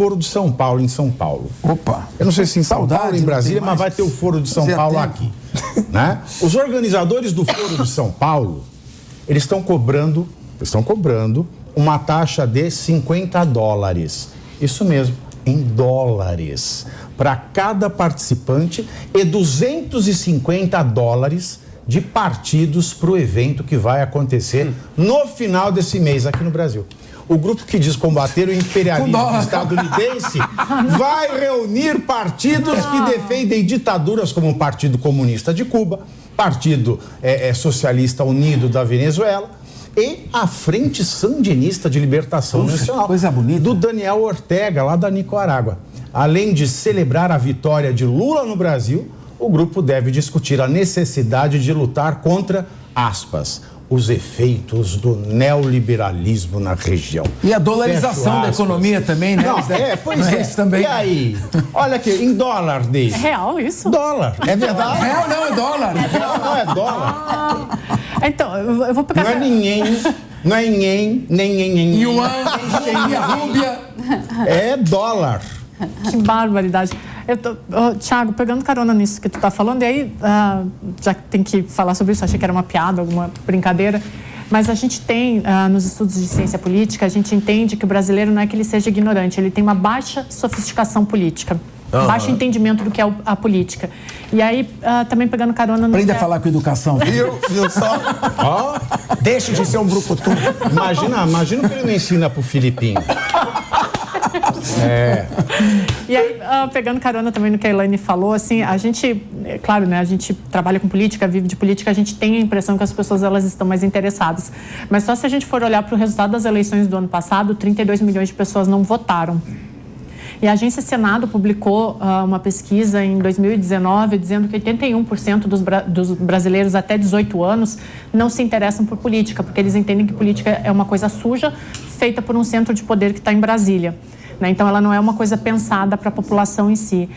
Foro de São Paulo, em São Paulo. Opa! Eu não sei se em São Paulo, em Brasília, mas vai ter o Foro de São Paulo aqui. Né? Os organizadores do Foro de São Paulo, eles estão cobrando uma taxa de $50. Isso mesmo, em dólares. Para cada participante e $250 de partidos para o evento que vai acontecer no final desse mês aqui no Brasil. O grupo que diz combater o imperialismo estadunidense vai reunir partidos que defendem ditaduras como o Partido Comunista de Cuba, Partido Socialista Unido da Venezuela e a Frente Sandinista de Libertação Nacional, coisa bonita, do Daniel Ortega, lá da Nicarágua. Além de celebrar a vitória de Lula no Brasil, o grupo deve discutir a necessidade de lutar contra, aspas, os efeitos do neoliberalismo na região. E a dolarização da economia também, né? Não, pois é. Isso também. E aí? Olha aqui, em dólar dele. É real isso? Dólar. É verdade? Real não, é dólar. Real não, é dólar. Então, eu vou pegar... Não é ninguém, nem Yuan, nem rúbia. É dólar. Que barbaridade. Thiago, pegando carona nisso que tu tá falando, e aí, já que tem que falar sobre isso, achei que era uma piada, alguma brincadeira, mas a gente tem, nos estudos de ciência política, a gente entende que o brasileiro não é que ele seja ignorante, ele tem uma baixa sofisticação política, baixo entendimento do que é a política. E aí, também pegando carona no... Aprende a falar com educação. Viu só? Deixa de ser um brucutu. Imagina o que ele não ensina pro Filipinho. E aí, pegando carona também no que a Elaine falou, assim, a gente, claro, né, a gente trabalha com política, vive de política, a gente tem a impressão que as pessoas, elas estão mais interessadas. Mas só se a gente for olhar para o resultado das eleições do ano passado, 32 milhões de pessoas não votaram. E a Agência Senado publicou uma pesquisa em 2019 dizendo que 81% dos brasileiros até 18 anos não se interessam por política, porque eles entendem que política é uma coisa suja, feita por um centro de poder que está em Brasília. Então, ela não é uma coisa pensada para a população em si.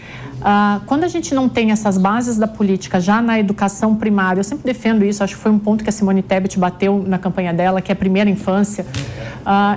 Quando a gente não tem essas bases da política já na educação primária, eu sempre defendo isso, acho que foi um ponto que a Simone Tebet bateu na campanha dela, que é a primeira infância.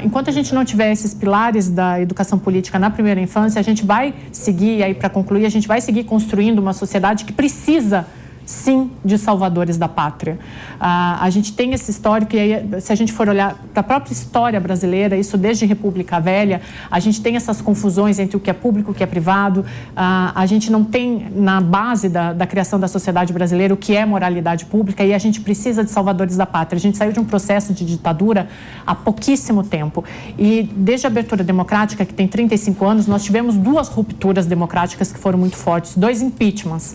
Enquanto a gente não tiver esses pilares da educação política na primeira infância, a gente vai seguir, e aí para concluir, a gente vai seguir construindo uma sociedade que precisa, sim, de salvadores da pátria. A gente tem esse histórico, e aí, se a gente for olhar para a própria história brasileira, isso desde República Velha, a gente tem essas confusões entre o que é público e o que é privado, a gente não tem na base da criação da sociedade brasileira o que é moralidade pública, e a gente precisa de salvadores da pátria. A gente saiu de um processo de ditadura há pouquíssimo tempo, e desde a abertura democrática, que tem 35 anos, nós tivemos 2 rupturas democráticas que foram muito fortes, 2 impeachments.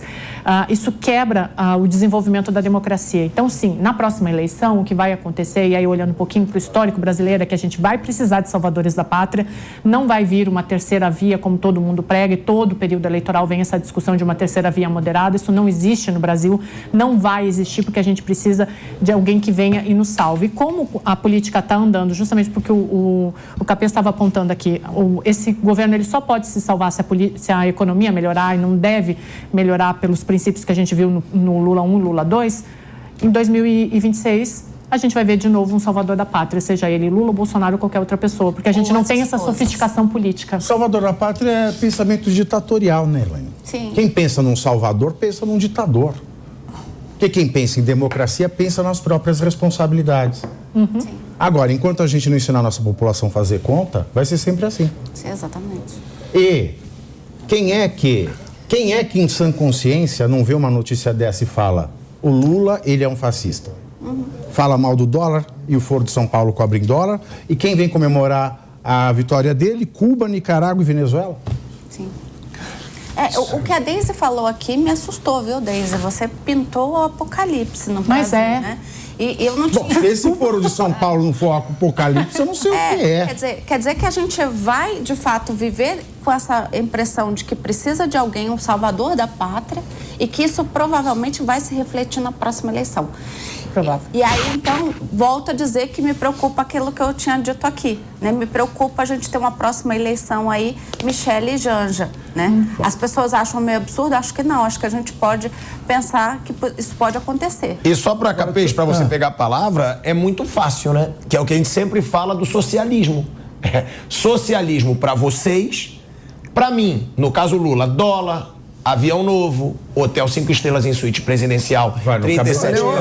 Isso quebra o desenvolvimento da democracia. Então, sim, na próxima eleição, o que vai acontecer, e aí olhando um pouquinho para o histórico brasileiro, é que a gente vai precisar de salvadores da pátria, não vai vir uma terceira via, como todo mundo prega, e todo período eleitoral vem essa discussão de uma terceira via moderada. Isso não existe no Brasil, não vai existir, porque a gente precisa de alguém que venha e nos salve. E como a política está andando, justamente porque o Capês estava apontando aqui, esse governo ele só pode se salvar se a economia melhorar, e não deve melhorar pelos princípios que a gente viu no Lula 1 e Lula 2, em 2026 a gente vai ver de novo um salvador da pátria, seja ele Lula, Bolsonaro ou qualquer outra pessoa, porque a gente não tem essa sofisticação política. Salvador da pátria é pensamento ditatorial, né, Elaine? Sim. Quem pensa num salvador, pensa num ditador. Porque quem pensa em democracia, pensa nas próprias responsabilidades. Sim. Agora, enquanto a gente não ensinar a nossa população a fazer conta, vai ser sempre assim. Sim, exatamente. E quem é que em sã consciência não vê uma notícia dessa e fala: o Lula, ele é um fascista? Fala mal do dólar e o Foro de São Paulo cobra em dólar. E quem vem comemorar a vitória dele? Cuba, Nicarágua e Venezuela. Sim. O que a Deise falou aqui me assustou, viu, Deise? Você pintou o apocalipse no Brasil, né? E eu não tinha... Bom, se esse Foro de São Paulo não for apocalipse, eu não sei o que é. Quer dizer que a gente vai, de fato, viver com essa impressão de que precisa de alguém, um salvador da pátria, e que isso provavelmente vai se refletir na próxima eleição. Provável. E aí, então, volto a dizer que me preocupa aquilo que eu tinha dito aqui, né? Me preocupa a gente ter uma próxima eleição aí, Michele e Janja, né? As pessoas acham meio absurdo, acho que não, acho que a gente pode pensar que isso pode acontecer. E só para Capês, para você pegar a palavra, é muito fácil, né? Que é o que a gente sempre fala do socialismo. Socialismo para vocês Para mim, no caso Lula, dólar, avião novo, hotel 5 estrelas em suíte presidencial, R$37.000.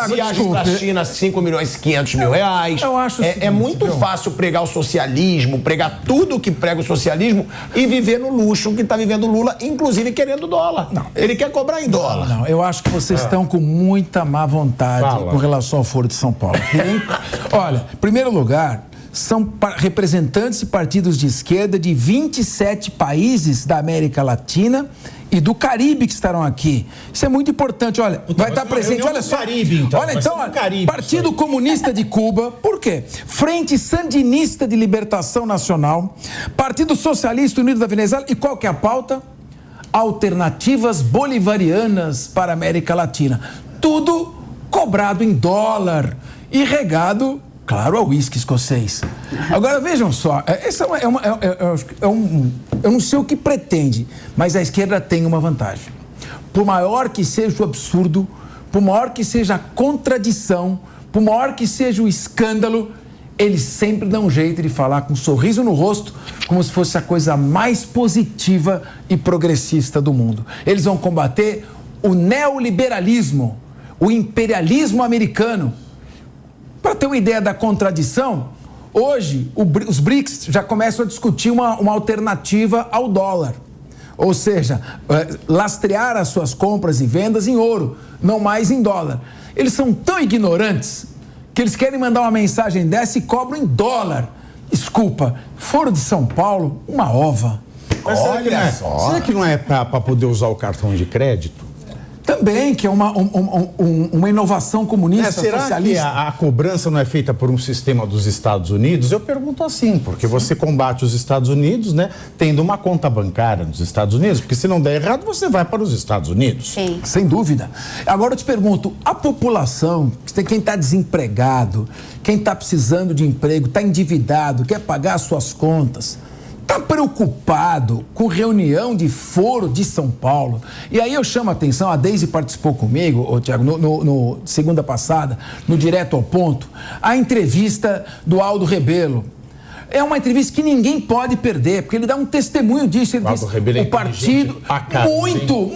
Viagem para a China, R$5.500.000. Eu acho é muito fácil pregar o socialismo, pregar tudo que prega o socialismo e viver no luxo que está vivendo Lula, inclusive querendo dólar. Não, ele quer cobrar em dólar. Não, eu acho que vocês estão com muita má vontade com relação ao Foro de São Paulo. Olha, em primeiro lugar, são representantes e partidos de esquerda de 27 países da América Latina e do Caribe que estarão aqui. Isso é muito importante. Olha, vai estar presente. Olha só. Caribe, então. Olha, então, Partido Comunista de Cuba. Por quê? Frente Sandinista de Libertação Nacional, Partido Socialista Unido da Venezuela. E qual que é a pauta? Alternativas bolivarianas para a América Latina. Tudo cobrado em dólar e regado, claro, ao uísque escocês. Agora, vejam só, eu não sei o que pretende, mas a esquerda tem uma vantagem. Por maior que seja o absurdo, por maior que seja a contradição, por maior que seja o escândalo, eles sempre dão um jeito de falar com um sorriso no rosto, como se fosse a coisa mais positiva e progressista do mundo. Eles vão combater o neoliberalismo, o imperialismo americano. Para ter uma ideia da contradição, hoje os BRICS já começam a discutir uma alternativa ao dólar. Ou seja, lastrear as suas compras e vendas em ouro, não mais em dólar. Eles são tão ignorantes que eles querem mandar uma mensagem dessa e cobram em dólar. Desculpa, Foro de São Paulo, uma ova. Mas será que não é para poder usar o cartão de crédito? Também, que é uma inovação comunista, será socialista. Que a cobrança não é feita por um sistema dos Estados Unidos? Eu pergunto assim, porque você combate os Estados Unidos, né, tendo uma conta bancária nos Estados Unidos, porque se não der errado, você vai para os Estados Unidos. Sim. Sem dúvida. Agora eu te pergunto, a população, quem está desempregado, quem está precisando de emprego, está endividado, quer pagar as suas contas, está preocupado com reunião de Foro de São Paulo? E aí eu chamo a atenção, a Deise participou comigo, Tiago, no segunda passada, no Direto ao Ponto, a entrevista do Aldo Rebelo. É uma entrevista que ninguém pode perder, porque ele dá um testemunho disso. Ele diz, o partido,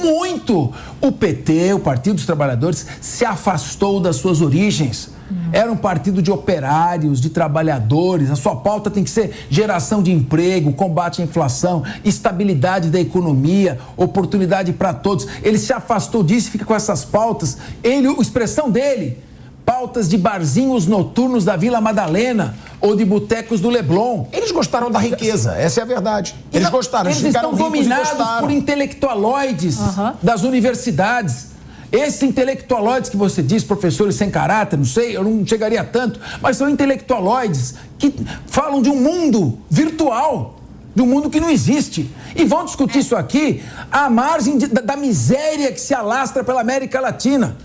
muito. O PT, o Partido dos Trabalhadores, se afastou das suas origens. Era um partido de operários, de trabalhadores. A sua pauta tem que ser geração de emprego, combate à inflação, estabilidade da economia, oportunidade para todos. Ele se afastou disso e fica com essas pautas. A expressão dele, pautas de barzinhos noturnos da Vila Madalena ou de botecos do Leblon. Eles gostaram da riqueza, essa é a verdade. Eles gostaram, eles estão dominados por intelectualoides das universidades. Esses intelectualoides que você diz, professores sem caráter, não sei, eu não chegaria a tanto, mas são intelectualoides que falam de um mundo virtual, de um mundo que não existe. E vão discutir isso aqui à margem da miséria que se alastra pela América Latina.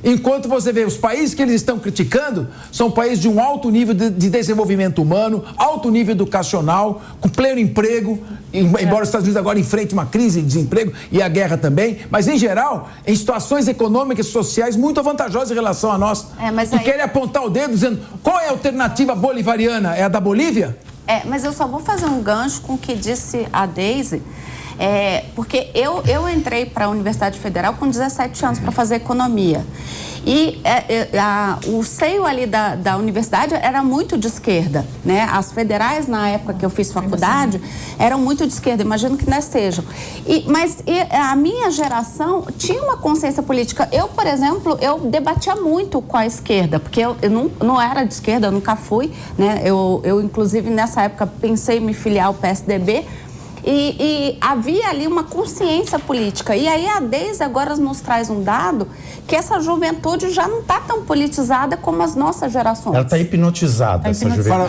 Enquanto você vê os países que eles estão criticando, são países de um alto nível de desenvolvimento humano, alto nível educacional, com pleno emprego, embora os Estados Unidos agora enfrente uma crise de desemprego e a guerra também, mas em geral, em situações econômicas e sociais muito vantajosas em relação a nós. E querem apontar o dedo dizendo, qual é a alternativa bolivariana? É a da Bolívia? Mas eu só vou fazer um gancho com o que disse a Deise. Porque eu entrei para a Universidade Federal com 17 anos para fazer economia. E o seio ali da universidade era muito de esquerda, né? As federais, na época que eu fiz faculdade, eram muito de esquerda, imagino que não sejam. Mas a minha geração tinha uma consciência política. Eu, por exemplo, eu debatia muito com a esquerda, porque eu não era de esquerda, eu nunca fui, né? Eu inclusive, nessa época, pensei em me filiar ao PSDB, e havia ali uma consciência política. E aí a Deise agora nos traz um dado que essa juventude já não está tão politizada como as nossas gerações. Ela está hipnotizada, essa juventude.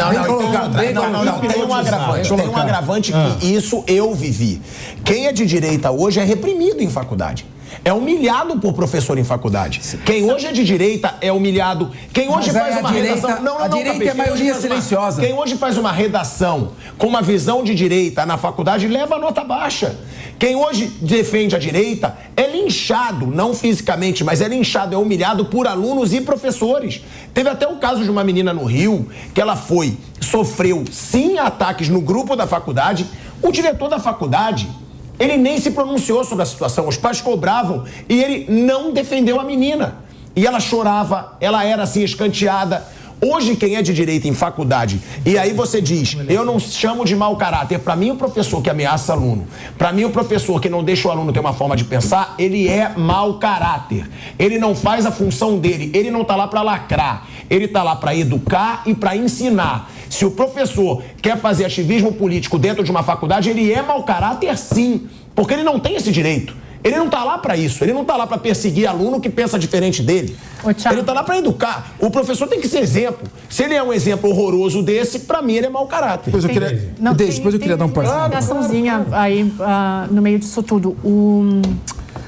Tem um agravante que isso eu vivi. Quem é de direita hoje é reprimido em faculdade. É humilhado por professor em faculdade. Quem hoje é de direita é humilhado. Quem hoje faz uma redação... A direita é a maioria silenciosa. Quem hoje faz uma redação com uma visão de direita na faculdade leva nota baixa. Quem hoje defende a direita é linchado, não fisicamente, mas é linchado, é humilhado por alunos e professores. Teve até o caso de uma menina no Rio, que ela sofreu sim ataques no grupo da faculdade, O diretor da faculdade, ele nem se pronunciou sobre a situação. Os pais cobravam e ele não defendeu a menina. E ela chorava, ela era assim escanteada. Hoje, quem é de direito em faculdade, e aí você diz, eu não chamo de mau caráter, para mim o professor que ameaça aluno, para mim o professor que não deixa o aluno ter uma forma de pensar, ele é mau caráter. Ele não faz a função dele, ele não está lá para lacrar, ele está lá para educar e para ensinar. Se o professor quer fazer ativismo político dentro de uma faculdade, ele é mau caráter sim, porque ele não tem esse direito. Ele não está lá para isso, ele não está lá para perseguir aluno que pensa diferente dele. Ele está lá para educar. O professor tem que ser exemplo. Se ele é um exemplo horroroso desse, para mim ele é mau caráter. Depois eu queria dar um passo. Uma ligaçãozinha aí no meio disso tudo.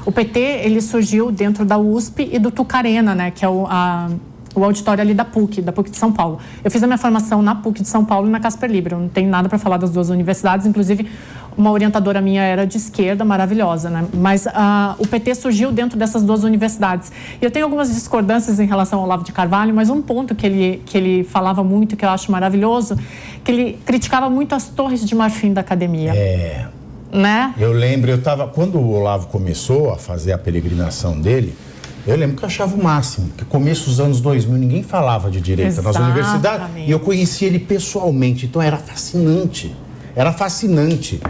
O PT, ele surgiu dentro da USP e do Tucarena, né, que é o auditório ali da PUC de São Paulo. Eu fiz a minha formação na PUC de São Paulo e na Casper Libero. Eu não tenho nada para falar das duas universidades, inclusive uma orientadora minha era de esquerda, maravilhosa, né? Mas o PT surgiu dentro dessas duas universidades. E eu tenho algumas discordâncias em relação ao Olavo de Carvalho, mas um ponto que ele falava muito, que eu acho maravilhoso, que ele criticava muito as torres de marfim da academia. Né? Eu lembro, quando o Olavo começou a fazer a peregrinação dele, eu lembro que eu achava o máximo, que começo dos anos 2000 ninguém falava de direita nas universidades, e eu conheci ele pessoalmente, então era fascinante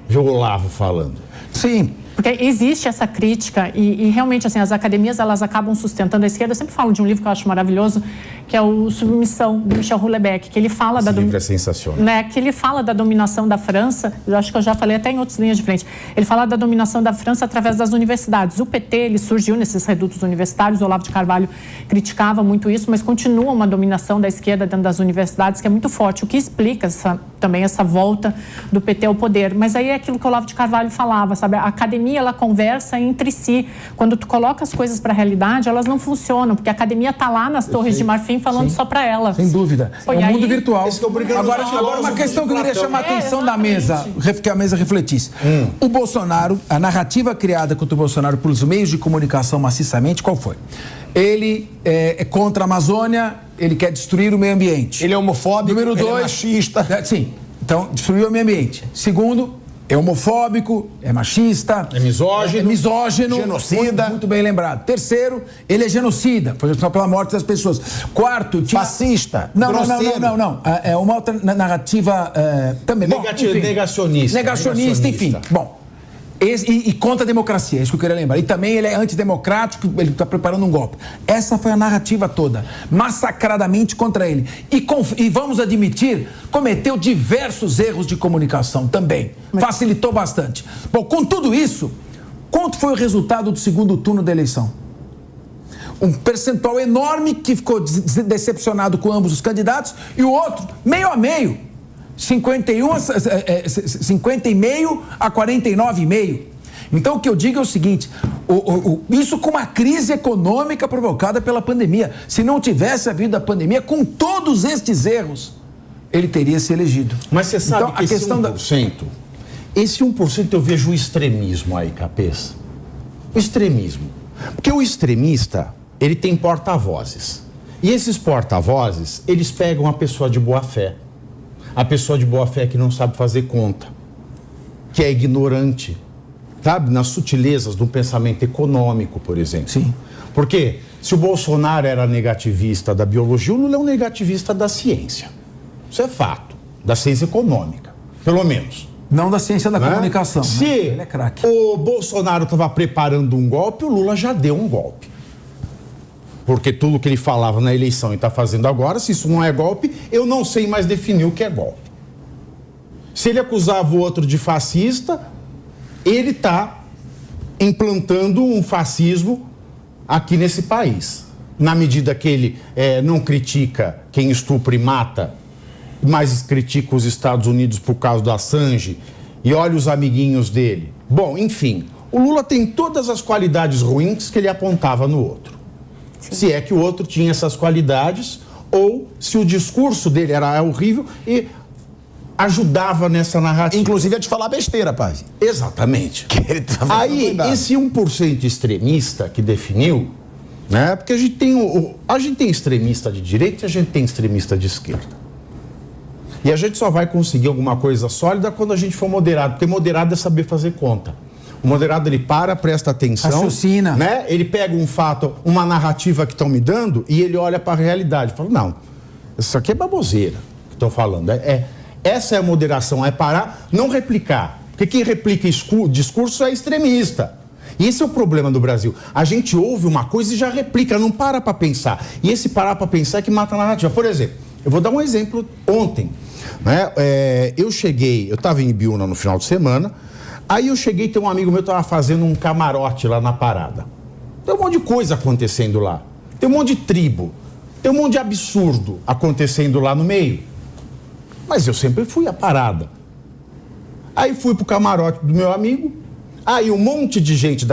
ver o Olavo falando. Sim. Porque existe essa crítica e realmente, assim, as academias, elas acabam sustentando a esquerda. Eu sempre falo de um livro que eu acho maravilhoso, que é o Submissão, do Michel Houellebecq, que ele fala Esse livro é sensacional. Né, que ele fala da dominação da França, eu acho que eu já falei até em outras linhas de frente, ele fala da dominação da França através das universidades. O PT, ele surgiu nesses redutos universitários, o Olavo de Carvalho criticava muito isso, mas continua uma dominação da esquerda dentro das universidades que é muito forte, o que explica também essa volta do PT ao poder. Mas aí é aquilo que o Olavo de Carvalho falava, sabe? A academia, ela conversa entre si. Quando tu coloca as coisas para a realidade, elas não funcionam, porque a academia está lá nas Torres de Marfim falando só para ela. Sem dúvida. É um mundo virtual. Agora uma questão que eu queria chamar a atenção da mesa, que a mesa refletisse. O Bolsonaro, a narrativa criada contra o Bolsonaro pelos meios de comunicação maciçamente, qual foi? Ele é contra a Amazônia, ele quer destruir o meio ambiente. Ele é homofóbico, Número 2, ele é machista. Sim, então destruiu o meio ambiente. Segundo, é homofóbico, é machista, é misógino, genocida. Muito bem lembrado. Terceiro, ele é genocida, foi responsável pela morte das pessoas. Quarto, fascista. Não. É uma outra narrativa também. Negacionista, enfim. Bom. E contra a democracia, é isso que eu queria lembrar. E também ele é antidemocrático, ele está preparando um golpe. Essa foi a narrativa toda, massacradamente contra ele. E vamos admitir, cometeu diversos erros de comunicação também. Facilitou bastante. Bom, com tudo isso, quanto foi o resultado do segundo turno da eleição? Um percentual enorme que ficou decepcionado com ambos os candidatos e o outro, meio a meio. 50,5 a 49,5. Então o que eu digo é o seguinte, isso com uma crise econômica provocada pela pandemia. Se não tivesse havido a pandemia, com todos estes erros, ele teria se elegido. Mas você sabe então, que esse 1%, esse 1% eu vejo o extremismo aí, Capês. O extremismo. Porque o extremista, ele tem porta-vozes. E esses porta-vozes, eles pegam a pessoa de boa fé. A pessoa de boa fé que não sabe fazer conta, que é ignorante, sabe? Nas sutilezas do pensamento econômico, por exemplo. Sim. Porque se o Bolsonaro era negativista da biologia, o Lula é um negativista da ciência. Isso é fato. Da ciência econômica, pelo menos. Não da ciência da comunicação. Se ele é craque. O Bolsonaro estava preparando um golpe, o Lula já deu um golpe. Porque tudo que ele falava na eleição e está fazendo agora, se isso não é golpe, eu não sei mais definir o que é golpe. Se ele acusava o outro de fascista, ele está implantando um fascismo aqui nesse país. Na medida que ele não critica quem estupra e mata, mas critica os Estados Unidos por causa do Assange e olha os amiguinhos dele. Bom, enfim, o Lula tem todas as qualidades ruins que ele apontava no outro. Sim. Se é que o outro tinha essas qualidades ou se o discurso dele era horrível e ajudava nessa narrativa. Inclusive a te falar besteira, pai. Exatamente. Aí, esse 1% extremista que definiu, né? Porque a gente tem extremista de direita e a gente tem extremista de esquerda. E a gente só vai conseguir alguma coisa sólida quando a gente for moderado, porque moderado é saber fazer conta. O moderado, ele presta atenção, raciocina, né? Ele pega um fato, uma narrativa que estão me dando e ele olha para a realidade. Fala, não, isso aqui é baboseira que estão falando. Essa é a moderação, é parar, não replicar. Porque quem replica discurso é extremista. E esse é o problema do Brasil. A gente ouve uma coisa e já replica, não para pensar. E esse parar para pensar é que mata a narrativa. Por exemplo, eu vou dar um exemplo ontem. Né? Eu estava em Ibiúna no final de semana, aí eu cheguei, tem um amigo meu que estava fazendo um camarote lá na parada. Tem um monte de coisa acontecendo lá. Tem um monte de tribo. Tem um monte de absurdo acontecendo lá no meio. Mas eu sempre fui à parada. Aí fui pro camarote do meu amigo, aí um monte de gente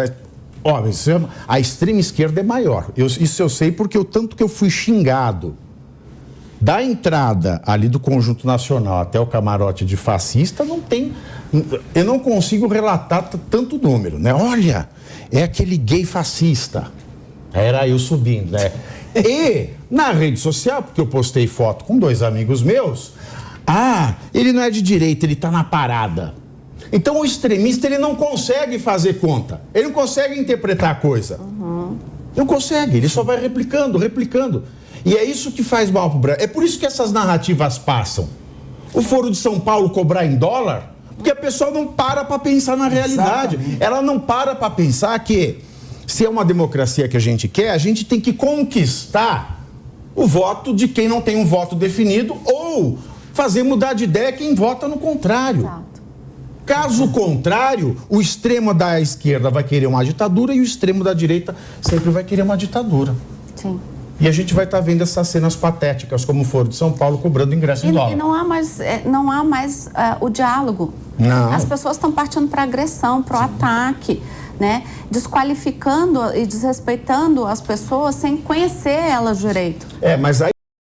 a extrema esquerda é maior. Isso eu sei porque o tanto que eu fui xingado da entrada ali do Conjunto Nacional até o camarote de fascista, eu não consigo relatar tanto número, né? Olha, é aquele gay fascista. Era eu subindo, né? E na rede social, porque eu postei foto com 2 amigos meus, ele não é de direita, ele tá na parada. Então o extremista, ele não consegue fazer conta, ele não consegue interpretar a coisa. Não consegue, ele só vai replicando. E é isso que faz mal pro Brasil. É por isso que essas narrativas passam. O Foro de São Paulo cobrar em dólar, porque a pessoa não para pensar na realidade. Exatamente. Ela não para pensar que, se é uma democracia que a gente quer, a gente tem que conquistar o voto de quem não tem um voto definido ou fazer mudar de ideia quem vota no contrário. Exato. Caso contrário, o extremo da esquerda vai querer uma ditadura e o extremo da direita sempre vai querer uma ditadura. Sim. E a gente vai estar vendo essas cenas patéticas, como o Foro de São Paulo cobrando ingresso em dólar. E não há mais o diálogo. Não. As pessoas estão partindo para agressão, para o ataque, né? Desqualificando e desrespeitando as pessoas sem conhecer elas direito. Mas aí